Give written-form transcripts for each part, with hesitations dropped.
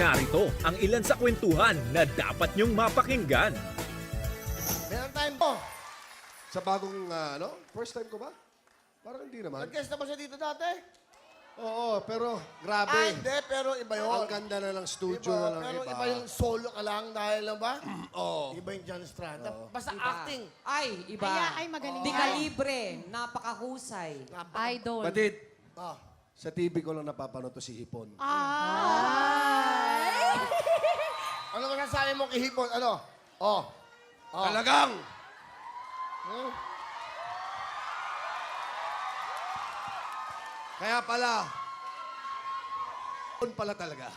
Narito ang ilan sa kwentuhan na dapat niyong mapakinggan. Meron tayong po. Sa bagong, first time ko ba? Parang hindi naman. Nag-guest na ba siya dito dati? Oo, pero grabe. Hindi, pero iba yun. Ang ganda na lang studio Iba, na lang pero iba. iba yung solo ka lang dahil lang ba? Oo. Iba yung John Estrada. Basta Iba. acting. Ay, iba. Ay, magaling Di yan. kalibre. Napakahusay. Idol. Batid, Ah. sa TV ko lang napapanood to si Hipon. Ay! Ano masasabi mo kay Hipon? Ano? Oh. Talagang! Kaya pala, Hipon pala talaga.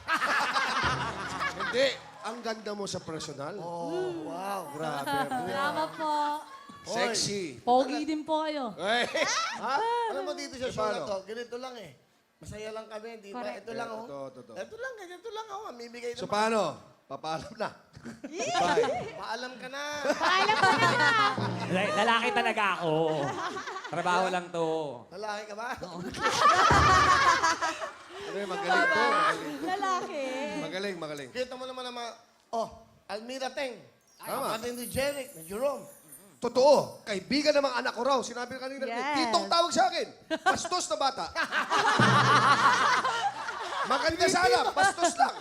Hindi, ang ganda mo sa personal. Oh, wow. Grabe. Salamat po. Sexy. Pogi din po kayo. Ay! Ha? Ano mo dito sa show na paano? to? Ganito lang eh. Masaya lang kami, di ba? Correct. Ito lang, oh. Totoo. Ito lang, ganito lang, oh. Mamimigay So naman. paano? Papaalam na. Bye. Paalam ka na. Paalam po na. Lalaki talaga ako. Trabaho lang to. Lalaki ka ba? Ano yun, magaling to. Magaling. Lalaki. Magaling. Kita mo naman naman, oh, Almira Teng. Tama. Kapatid ni Jeric, ni Jerome. Totoo. Kaibigan ng mga anak ko raw. Sinabi kanina. Yes. Titong tawag sa akin. Bastos na bata. Maganda sana. Bastos lang.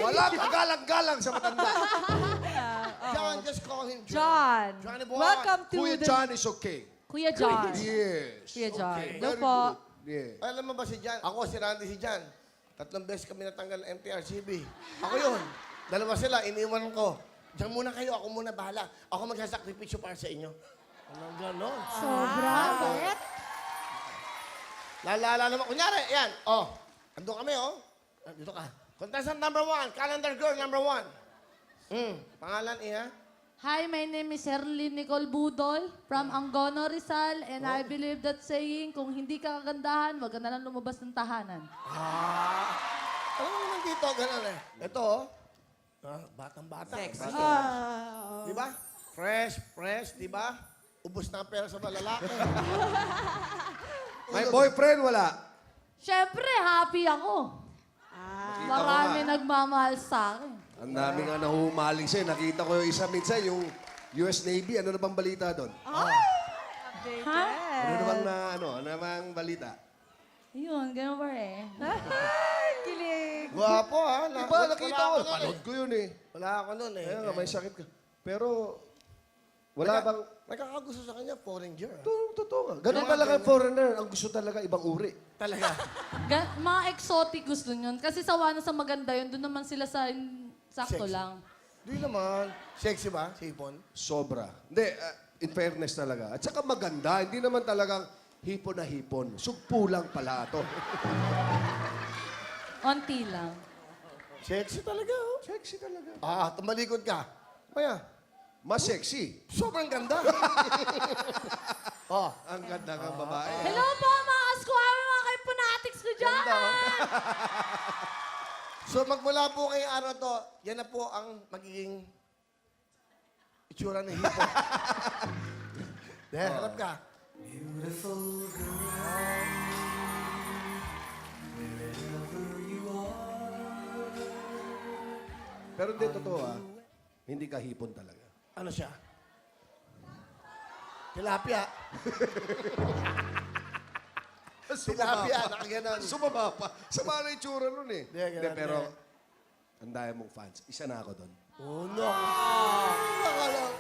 Wala kagalang-galang sa matanda. John, just call him John. Johnny Boy. Welcome to Kuya the... John is okay. Kuya John. Yes. Kuya John. Okay. Hello Very po. good. Yeah. Alam mo ba si Jan? Ako, si Randy, si Jan. 3 beses kami natanggal ng MTRCB. Ako yun. 2 sila, iniwan ko. Diyan muna kayo, ako muna bahala. Ako magsasakripisyo para sa inyo. Anong gano'n? Sobra. Bakit? Lalala naman. Kunyari, yan. Oh, andun kami, oh. Dito ka. Contestant number 1, calendar girl number 1. Pangalan, iya? Hi, my name is Herlyn Nicole Budol from Angono, Rizal, and I believe that saying, kung hindi ka kagandahan, wag ka na lang lumabas ng tahanan. Alam mo naman dito, gano'n eh. Ito, oh. Batang-bata. Sexy. Di ba? Fresh, di ba? Ubus na ang pera sa malalaki. May boyfriend, wala. Siyempre, happy ako. Marami nagmamahal sa akin. Ang dami nga nahumaling sa'yo. Nakita ko yung isa minsan, yung US Navy. Ano na bang balita doon? Ha? Ano na bang ano bang balita? Yun, ganun ba eh. Kilig. Guwapo, ha? Diba, nakita ko. Wala ako nun Panood ko yun eh. Wala ako nun eh. Kaya nga, may sakit ka. Pero, wala bang... Nagkakagusto sa kanya, foreign girl. Totoo nga. Ganun talaga ang foreigner. Ang gusto talaga ibang uri. Talaga. Mga exotic gusto yun. Kasi sawa na sa maganda yun, doon naman sila sa sakto Sexy. lang. Di naman. Sexy ba, si Ipon? Sobra. Hindi, in fairness talaga. At saka maganda. Hindi naman talagang hipon na hipon. Sugpo lang pala ito. Onti lang. Sexy talaga, oh. Sexy talaga. Tumalikod ka. Kaya, Mas sexy. sobrang ganda. Ang ganda ng babae. Hello po, mga kaskuhawe, mga kaipunatics ko dyan! Ganda, oh. So, magmula po kay araw to, yan na po ang magiging itsura ni Hipon. Harap ka. Pero hindi, totoo hindi ka hipon talaga. Ano siya? Tilapia. Tilapia, nakaganon. Sumaba pa. Sama na yung tsura nun eh. Hindi, ganun, pero, hindi. ang daya mong fans. Isa na ako doon. Oh, no. Nakalang,